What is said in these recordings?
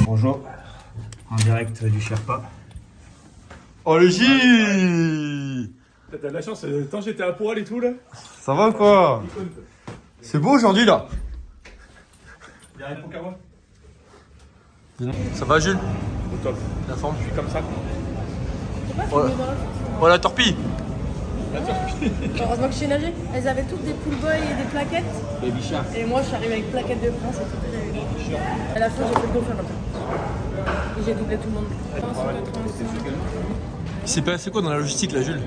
Bonjour, en direct du Sherpa. Oh le J. T'as de la chance, tant j'étais à poil et tout là. Ça va quoi? C'est beau aujourd'hui là. Y'a rien pour moi. Ça va Jules? Au top. La forme? Je suis comme ça. Oh la torpille. Heureusement que je sais nager. Elles avaient toutes des pool boys et des plaquettes. Les bichards. Et moi, je suis arrivée avec plaquettes de France et tout. À la fin, j'ai fait le dauphin après. Et j'ai doublé tout le monde. Il s'est passé quoi dans la logistique là Jules?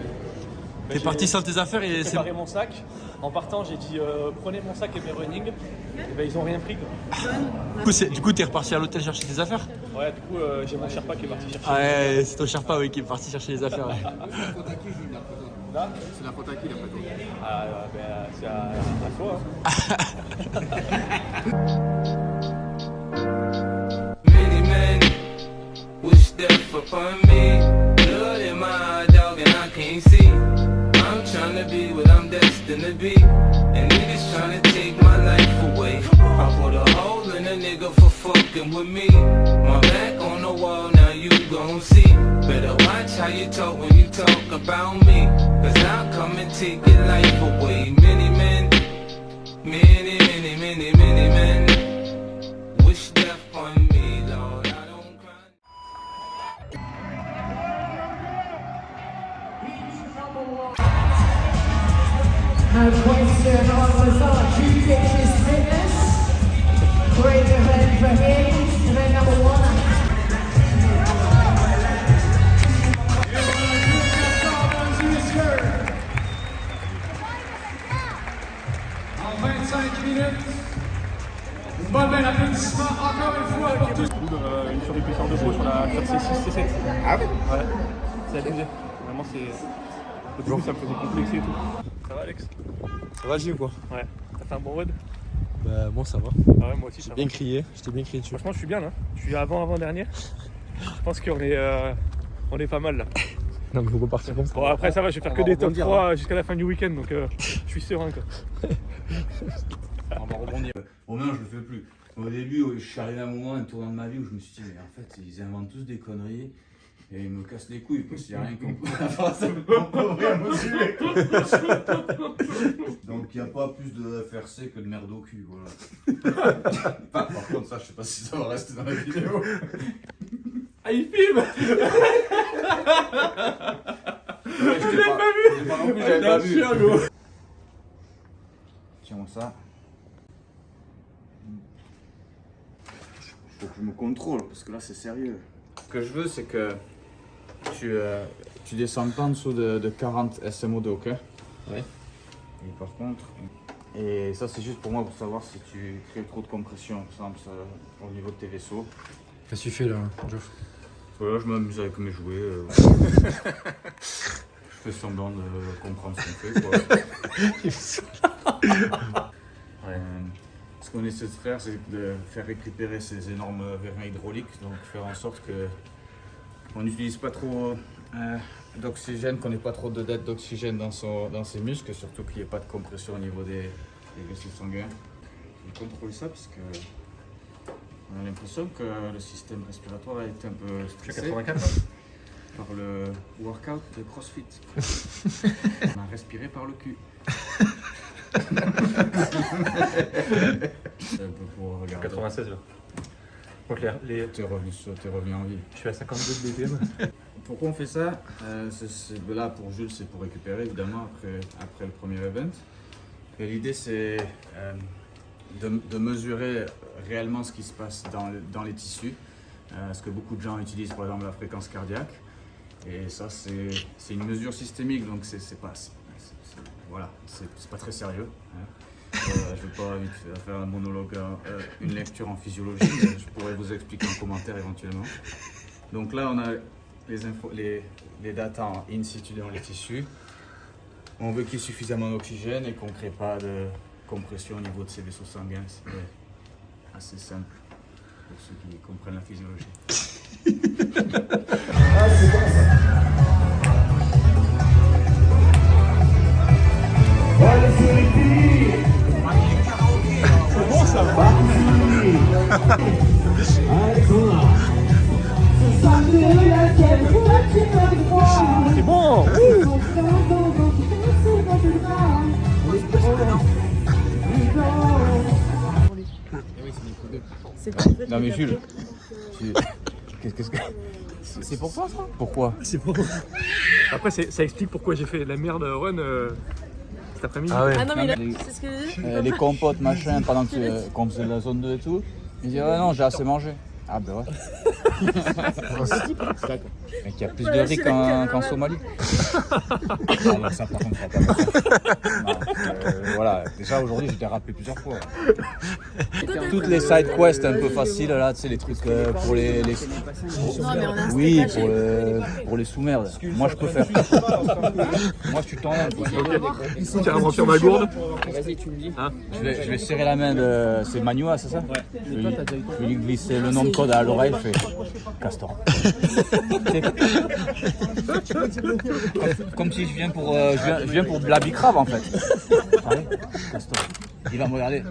T'es parti sans tes affaires et J'ai c'est... préparé mon sac. En partant, j'ai dit prenez mon sac et mes runnings. Et ben ils ont rien pris quoi. Du coup t'es reparti à l'hôtel chercher tes affaires? Ouais, du coup, j'ai mon Sherpa qui est parti chercher. Ah ouais, c'est ton Sherpa oui, qui est parti chercher les affaires. Ouais. Là C'est la faute à qui d'après toi? Ah, ben c'est à toi. Many men wish death upon me. Blood in my eye, dog, and I can't see. I'm trying to be what I'm destined to be. And niggas trying to take my life away. I put a hole in a nigga for fucking with me. My back on the wall, now you gon' see. Better watch how you talk when you talk about me. Cause I'll come and take your life away. Many men, many, many, many, many men wish death on me, Lord. I don't cry. No question on Versace Fitness Fitness. Great event for him. Event number one. En 25 minutes, une bonne belle applaudissement encore une fois pour tous. Une surépuissance de peau sur la C6, C7. Ah oui? Ouais, c'est abusé. Vraiment, c'est. Au début, ça me faisait complexer et tout. Ça va, Alex? Ça va Jules quoi? Ouais. T'as fait un bon WOD? Bah moi ça va. Ah ouais, moi aussi, ça va. Bien crié, je t'ai bien crié dessus. Franchement, je suis bien là. Je suis avant-dernier. Je pense qu'on est, on est pas mal là. Non mais faut pas partir comme ça. Bon, après, ça va, je vais faire que des top 3 jusqu'à la fin du week-end donc je suis serein quoi. On va rebondir. Au moins, je le fais plus. Au début, je suis arrivé à un moment, un tournant de ma vie où je me suis dit, mais en fait, ils inventent tous des conneries et ils me cassent les couilles parce qu'il n'y a rien qu'on peut rien mesurer. Donc, il n'y a pas plus de FRC que de merde au cul. Voilà. Par contre, ça, je sais pas si ça va rester dans la vidéo. Ah, il filme. Je l'ai pas vu. Moi non plus, j'avais pas vu. Tiens-moi ça. Faut que je me contrôle parce que là c'est sérieux. Ce que je veux c'est que tu descends pas en dessous de 40 SMO2, ok? Ouais. Et par contre, et ça c'est juste pour moi pour savoir si tu crées trop de compression, par exemple au niveau de tes vaisseaux. Qu'est-ce que tu fais là Geoff? Voilà, je m'amuse avec mes jouets. Je fais semblant de comprendre ce qu'on fait, quoi. Ce qu'on essaie de faire, c'est de faire récupérer ces énormes vérins hydrauliques, donc faire en sorte qu'on n'utilise pas trop d'oxygène, qu'on n'ait pas trop de dette d'oxygène dans ses muscles, surtout qu'il n'y ait pas de compression au niveau des vaisseaux sanguins. Je contrôle ça parce que on a l'impression que le système respiratoire a été un peu stressé 84 par le workout de CrossFit. On a respiré par le cul. Un peu pour regarder. 96 là. Donc T'es revenu en vie. je suis à 52 BPM. Pourquoi on fait ça? Là pour Jules, c'est pour récupérer évidemment après le premier event. Et l'idée c'est de mesurer réellement ce qui se passe dans les tissus. Ce que beaucoup de gens utilisent par exemple la fréquence cardiaque. Et ça c'est une mesure systémique, donc c'est pas très sérieux. Hein. Je ne vais pas vite faire un monologue, une lecture en physiologie, mais je pourrais vous expliquer en commentaire éventuellement. Donc là on a les data en in situ dans les tissus. On veut qu'il y ait suffisamment d'oxygène et qu'on ne crée pas de compression au niveau de ces vaisseaux sanguins. C'est assez simple. pour ceux qui comprennent la physiologie. C'est bon. Non mais Jules, qu'est-ce que... C'est pour toi ça? Pourquoi? C'est bon. Après, ça explique pourquoi j'ai fait la merde run cet après-midi. Ah ouais. Ah non, mais Non, là, mais c'est ce que j'ai dit. Les compotes, machin, pendant qu'on faisait la zone 2 et tout, il dit ouais non, j'ai assez mangé. Ah ben ouais. Mais qu'il y a plus de riz qu'en Somalie. Alors ça par contre, ça va pas voilà, déjà aujourd'hui j'ai dérapé plusieurs fois. Toutes les side quests un peu faciles là, tu sais les trucs pour les... Non, mais on a un Oui, steak haché, pour les sous-merdes. Moi je peux faire. Moi je suis tendance. Carrément sur ma gourde. Je vais serrer la main de... C'est Manua, c'est ça? Je vais lui glisser le nom de code à l'oreille, je fais Castor. Comme si je viens pour de la bicrave en fait. Allez, Castor. Il va me regarder.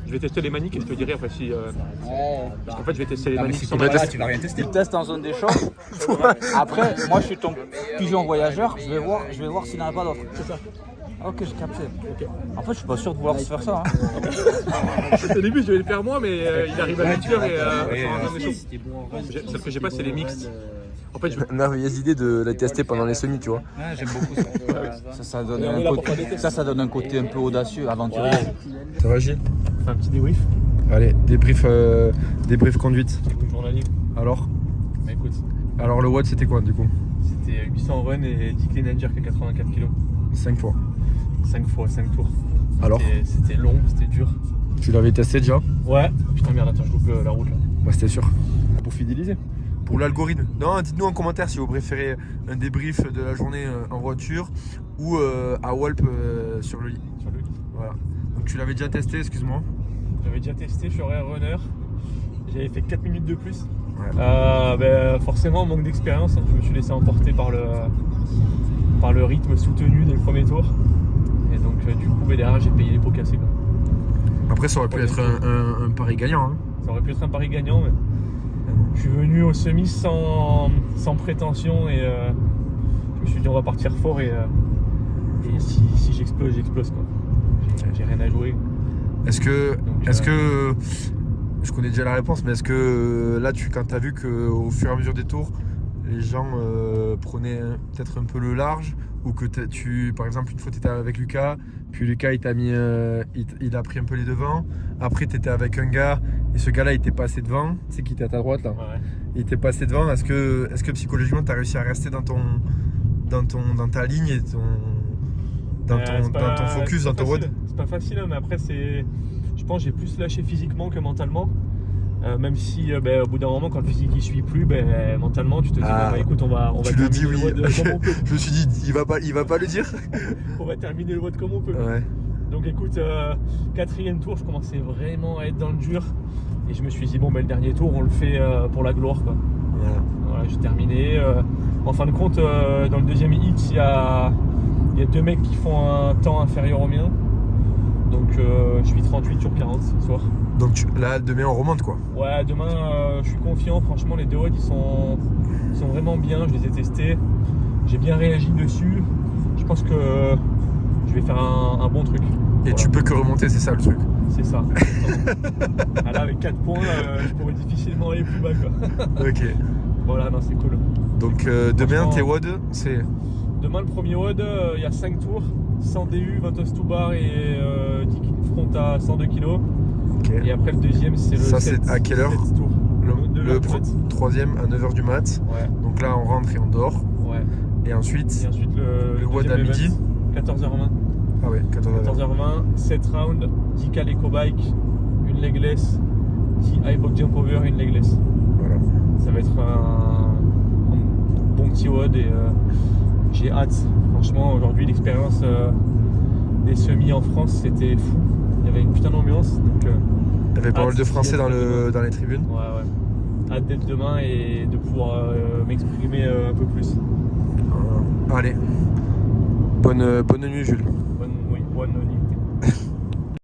Je vais tester les maniques et je te dirai après si. Parce qu'en fait, je vais tester les Non, mais maniques si sans tu vas ma tu vas rien tester. Tu testes en zone d'échange. Après, moi je suis ton pigeon voyageur, je vais voir s'il n'y en a pas d'autres. C'est ça. Ok, j'ai capté. En fait, je suis pas sûr de vouloir se faire ça. Hein. Au début, je devais le faire moi, mais il arrive à 8h et sans un des choses. Celle que j'ai pas, c'est les mixtes. En fait, je On a eu l'idée de la tester pendant les semis, tu vois. Ouais, j'aime beaucoup ça. Ça donne un côté un peu audacieux, aventurier. Ça va, Gilles? On fait un petit débrief. Allez, débrief conduite. Une journalier. Alors? Bah écoute, Alors le watt c'était quoi du coup? c'était 800 run et 10 clean and jerk à 84 kg. 5 fois. 5 fois, 5 tours. Alors? C'était long, c'était dur. Tu l'avais testé déjà? Ouais. Putain, merde, attends, je loupe la route là. Bah c'était sûr. Pour fidéliser. Pour l'algorithme. Non, dites-nous en commentaire si vous préférez un débrief de la journée en voiture ou à Walp sur le lit. Sur le lit. Voilà. Donc tu l'avais déjà testé, excuse-moi. J'avais déjà testé sur Air Runner. J'avais fait 4 minutes de plus. Ouais. Forcément, manque d'expérience. Je me suis laissé emporter par le rythme soutenu dès le premier tour. Et donc, du coup, derrière, j'ai payé les pots cassés. Quoi. Après, ça aurait pu être un pari gagnant. Hein. Ça aurait pu être un pari gagnant, mais je suis venu au semi sans prétention et je me suis dit on va partir fort et si j'explose, j'explose quoi. J'ai rien à jouer. Est-ce que je connais déjà la réponse, mais est-ce que là, quand tu as vu qu'au fur et à mesure des tours, les gens prenaient peut-être un peu le large, ou que par exemple, une fois tu étais avec Lucas, puis Lucas il t'a mis, il a pris un peu les devants, après tu étais avec un gars, et ce gars-là il t'est passé devant, tu sais qui était à ta droite là, Ouais. il t'est passé devant, est-ce que psychologiquement tu as réussi à rester dans ta ligne et dans ton focus, dans ton road? C'est pas facile, mais après je pense que j'ai plus lâché physiquement que mentalement. Même si au bout d'un moment quand le physique il suit plus, mentalement tu te dis écoute on va tu le terminer dis, le WOD comme on peut. Je me suis dit il va pas le dire. On va terminer le WOD comme on peut. Ouais. Donc écoute, 4e tour je commençais vraiment à être dans le dur et je me suis dit le dernier tour on le fait pour la gloire quoi. Voilà. Voilà, j'ai terminé. En fin de compte dans le deuxième hit il y a 2 mecs qui font un temps inférieur au mien. Donc je suis 38 sur 40 ce soir. Donc là demain on remonte quoi. Ouais, demain je suis confiant, franchement les 2 WOD ils sont vraiment bien, je les ai testés, j'ai bien réagi dessus, je pense que je vais faire un bon truc. Et tu peux que remonter, c'est ça le truc. C'est ça. Là avec 4 points, je pourrais difficilement aller plus bas quoi. Ok. Voilà, non c'est cool. Donc demain tes WOD c'est... Demain le premier WOD, il y a 5 tours, 100 DU, 20 toes to bar et 10 front à 102 kg. Okay. Et après le deuxième c'est le ça 7, c'est à quelle heure? 7 tours. Le troisième à 9h du mat. Ouais. Donc là on rentre et on dort. Ouais. Et ensuite le WOD à midi. 14h20. Ah ouais, 14h20, 7 rounds, 10 cal eco bike, une legless, 10 high box jump over, une legless. Voilà. Ça va être un bon petit WOD et j'ai hâte. Franchement aujourd'hui l'expérience des semis en France c'était fou. Il y avait une putain d'ambiance donc y avait pas mal de Français dans demain. les tribunes. Ouais. Hâte d'être demain et de pouvoir m'exprimer un peu plus. Allez, bonne nuit Jules.